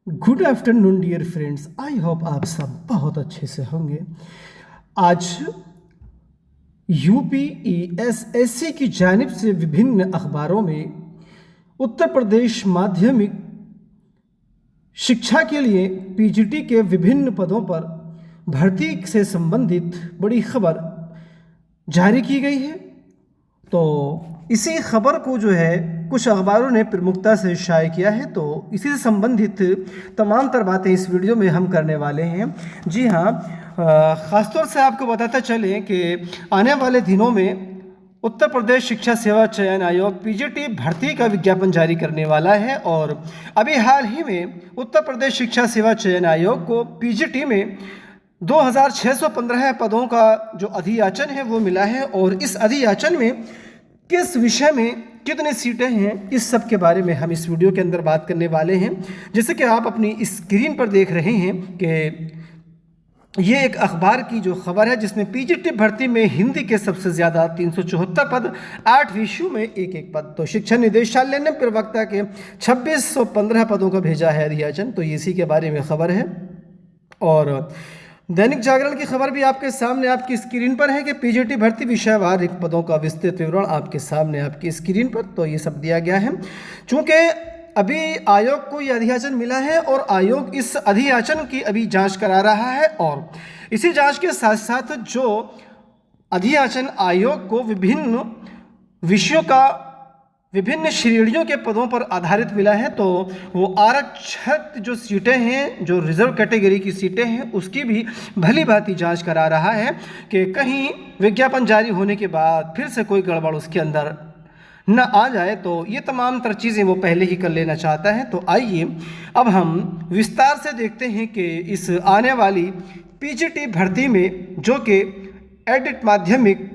Good afternoon dear friends. I hope आप सब बहुत अच्छे से होंगे। आज यूपीएसएससी की जानिब से विभिन्न अखबारों में उत्तर प्रदेश माध्यमिक शिक्षा के लिए पीजीटी के विभिन्न पदों पर भर्ती से संबंधित बड़ी खबर जारी की गई है। तो इसी खबर को जो है कुछ अखबारों ने प्रमुखता से शाये किया है, तो इसी से संबंधित तमाम तर बातें इस वीडियो में हम करने वाले हैं। जी हाँ, ख़ासतौर से आपको बताते चलें कि आने वाले दिनों में उत्तर प्रदेश शिक्षा सेवा चयन आयोग पीजीटी भर्ती का विज्ञापन जारी करने वाला है। और अभी हाल ही में उत्तर प्रदेश शिक्षा सेवा चयन आयोग को पीजीटी में 2615 पदों का जो अधियाचन है वो मिला है। और इस अधियाचन में किस विषय में कितनी सीटें हैं, इस सब के बारे में हम इस वीडियो के अंदर बात करने वाले हैं। जैसे कि आप अपनी स्क्रीन पर देख रहे हैं कि ये एक अखबार की जो खबर है जिसमें पीजीटी भर्ती में हिंदी के सबसे ज़्यादा 374 पद, 8 विषयों में एक एक पद। तो शिक्षा निदेशालय ने प्रवक्ता के 2615 पदों का भेजा है अधियाचन, तो इसी के बारे में खबर है। और दैनिक जागरण की खबर भी आपके सामने आपकी स्क्रीन पर है कि पीजीटी भर्ती विषयवार रिक्त पदों का विस्तृत विवरण आपके सामने आपकी स्क्रीन पर, तो ये सब दिया गया है। चूँकि अभी आयोग को ये अधियाचन मिला है और आयोग इस अधियाचन की अभी जांच करा रहा है, और इसी जांच के साथ साथ जो अधियाचन आयोग को विभिन्न विषयों का विभिन्न श्रेणियों के पदों पर आधारित मिला है, तो वो आरक्षित जो सीटें हैं, जो रिजर्व कैटेगरी की सीटें हैं, उसकी भी भली भांति जांच करा रहा है कि कहीं विज्ञापन जारी होने के बाद फिर से कोई गड़बड़ उसके अंदर न आ जाए। तो ये तमाम तर चीज़ें वो पहले ही कर लेना चाहता है। तो आइए अब हम विस्तार से देखते हैं कि इस आने वाली पीजीटी भर्ती में, जो कि एडिट माध्यमिक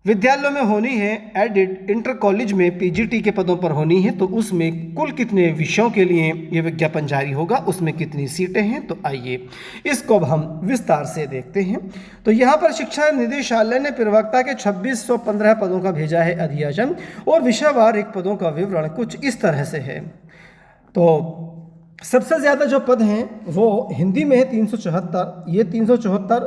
विद्यालयों में होनी है, एडिट इंटर कॉलेज में पीजीटी के पदों पर होनी है, तो उसमें कुल कितने विषयों के लिए ये विज्ञापन जारी होगा, उसमें कितनी सीटें हैं। तो आइए इसको अब हम विस्तार से देखते हैं। तो यहाँ पर शिक्षा निदेशालय ने प्रवक्ता के 2615 पदों का भेजा है अधियाचन, और विषयवार एक पदों का विवरण कुछ इस तरह से है। तो सबसे ज़्यादा जो पद हैं वो हिंदी में है 374। ये 374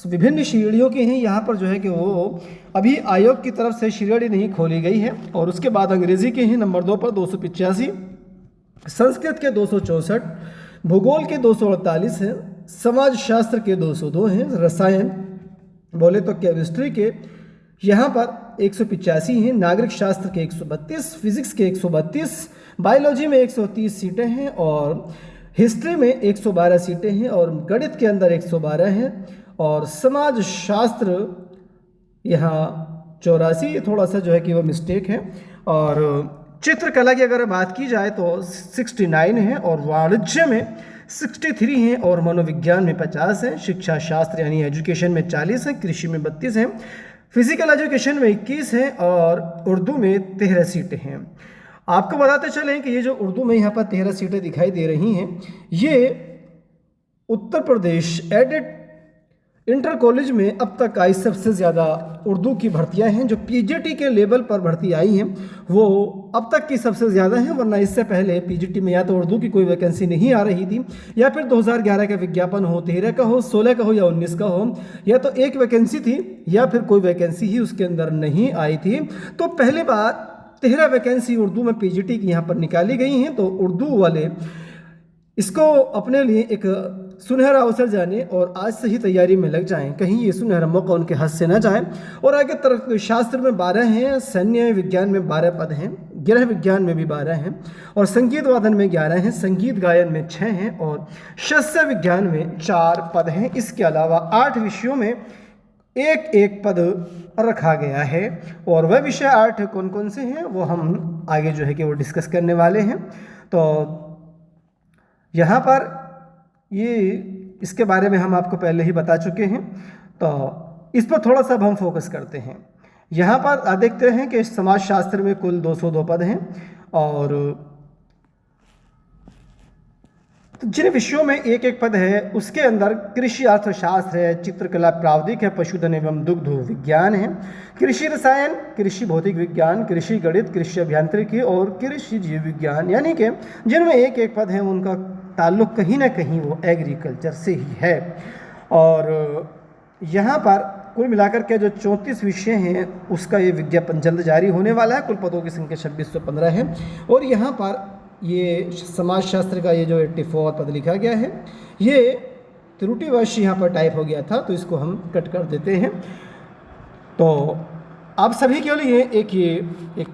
विभिन्न श्रेणियों के हैं। यहाँ पर जो है कि वो अभी आयोग की तरफ से श्रेणी नहीं खोली गई है। और उसके बाद अंग्रेज़ी के हैं नंबर 2 पर 285, संस्कृत के 264, भूगोल के 248 हैं, समाज शास्त्र के 202 हैं, रसायन बोले तो केमिस्ट्री के यहाँ पर 185 हैं, नागरिक शास्त्र के 132, फिजिक्स के 132, बायोलॉजी में 130 सीटें हैं, और हिस्ट्री में 112 सीटें हैं, और गणित के अंदर 112 हैं, और समाज शास्त्र यहाँ 84, थोड़ा सा जो है कि वो मिस्टेक है। और चित्रकला की अगर बात की जाए तो 69 है, और वाणिज्य में 63 हैं, और मनोविज्ञान में 50 हैं, शिक्षा शास्त्र यानी एजुकेशन में 40 हैं, कृषि में 32 हैं, फिजिकल एजुकेशन में 21 हैं, और उर्दू में 13 सीटें हैं। आपको बताते चलें कि ये जो उर्दू में यहाँ पर 13 सीटें दिखाई दे रही हैं, ये Uttar Pradesh edit inter college में अब तक आई सबसे ज़्यादा उर्दू की भर्तियां हैं। जो पीजीटी के लेवल पर भर्ती आई हैं वो अब तक की सबसे ज़्यादा हैं, वरना इससे पहले पीजीटी में या तो उर्दू की कोई वैकेंसी नहीं आ रही थी, या फिर 2011 का विज्ञापन हो, 13 का हो, 16 का हो या 19 का हो, या तो एक वैकेंसी थी या फिर कोई वैकेंसी ही उसके अंदर नहीं आई थी। तो पहली बार 13 वैकेंसी उर्दू में पीजीटी की यहाँ पर निकाली गई हैं। तो उर्दू वाले इसको अपने लिए एक सुनहरा अवसर जाने और आज से ही तैयारी में लग जाएं, कहीं ये सुनहरा मौका उनके हाथ से ना जाए। और आगे तरफ शास्त्र में 12 हैं, सैन्य विज्ञान में 12 पद हैं, गृह विज्ञान में भी 12 हैं, और संगीत वादन में 11 हैं, संगीत गायन में 6 हैं, और शस्त्र विज्ञान में 4 पद हैं। इसके अलावा 8 विषयों में एक एक पद रखा गया है। और वह विषय 8 कौन कौन से हैं वो हम आगे जो है कि वो डिस्कस करने वाले हैं। तो यहाँ पर ये इसके बारे में हम आपको पहले ही बता चुके हैं, तो इस पर थोड़ा सा अब हम फोकस करते हैं। यहाँ पर देखते हैं कि समाज शास्त्र में कुल 202 पद हैं, और जिन विषयों में एक एक पद है उसके अंदर कृषि अर्थशास्त्र है, चित्रकला प्रावधिक है, पशुधन एवं दुग्ध विज्ञान है, कृषि रसायन, कृषि भौतिक विज्ञान, कृषि गणित, कृषि अभियांत्रिकी और कृषि जीव विज्ञान, यानी कि जिनमें एक एक पद है उनका ताल्लुक़ कहीं ना कहीं वो एग्रीकल्चर से ही है। और यहाँ पर कुल मिलाकर के जो 34 विषय हैं उसका ये विज्ञापन जल्द जारी होने वाला है। कुल पदों की संख्या 2615 है। और यहाँ पर ये समाजशास्त्र का ये जो 84 पद लिखा गया है ये त्रुटिवश यहाँ पर टाइप हो गया था, तो इसको हम कट कर देते हैं। तो आप सभी के लिए एक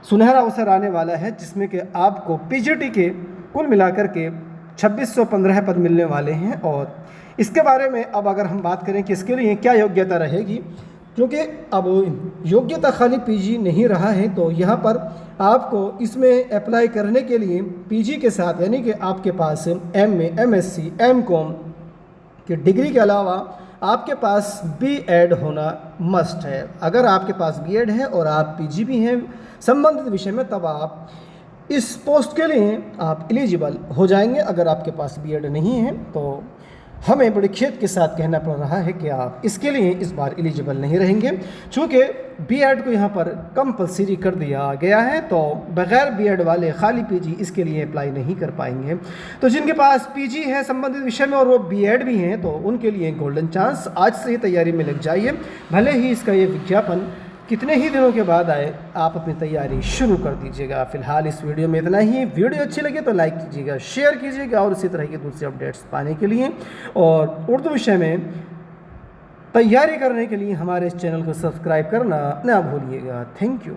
सुनहरा अवसर आने वाला है जिसमें कि आपको पीजीटी के कुल मिलाकर के 2615 पद मिलने वाले हैं। और इसके बारे में अब अगर हम बात करें कि इसके लिए क्या योग्यता रहेगी, क्योंकि अब योग्यता खाली पीजी नहीं रहा है, तो यहाँ पर आपको इसमें अप्लाई करने के लिए पीजी के साथ यानी कि आपके पास एमए, एमएससी, एमकॉम की डिग्री के अलावा आपके पास बीएड होना मस्ट है। अगर आपके पास बीएड है और आप पीजी भी हैं संबंधित विषय में, तब आप इस पोस्ट के लिए आप एलिजिबल हो जाएंगे। अगर आपके पास बीएड नहीं है तो हमें बड़े खेद के साथ कहना पड़ रहा है कि आप इसके लिए इस बार एलिजिबल नहीं रहेंगे, चूँकि बीएड को यहाँ पर कंपलसरी कर दिया गया है। तो बग़ैर बीएड वाले खाली पीजी इसके लिए अप्लाई नहीं कर पाएंगे। तो जिनके पास पीजी है संबंधित विषय में और वो बीएड भी हैं तो उनके लिए गोल्डन चांस, आज से ही तैयारी में लग जाइए। भले ही इसका ये विज्ञापन कितने ही दिनों के बाद आए, आप अपनी तैयारी शुरू कर दीजिएगा। फिलहाल इस वीडियो में इतना ही। वीडियो अच्छी लगे तो लाइक कीजिएगा, शेयर कीजिएगा और इसी तरह की दूसरी अपडेट्स पाने के लिए और उर्दू विषय में तैयारी करने के लिए हमारे इस चैनल को सब्सक्राइब करना ना भूलिएगा। Thank you.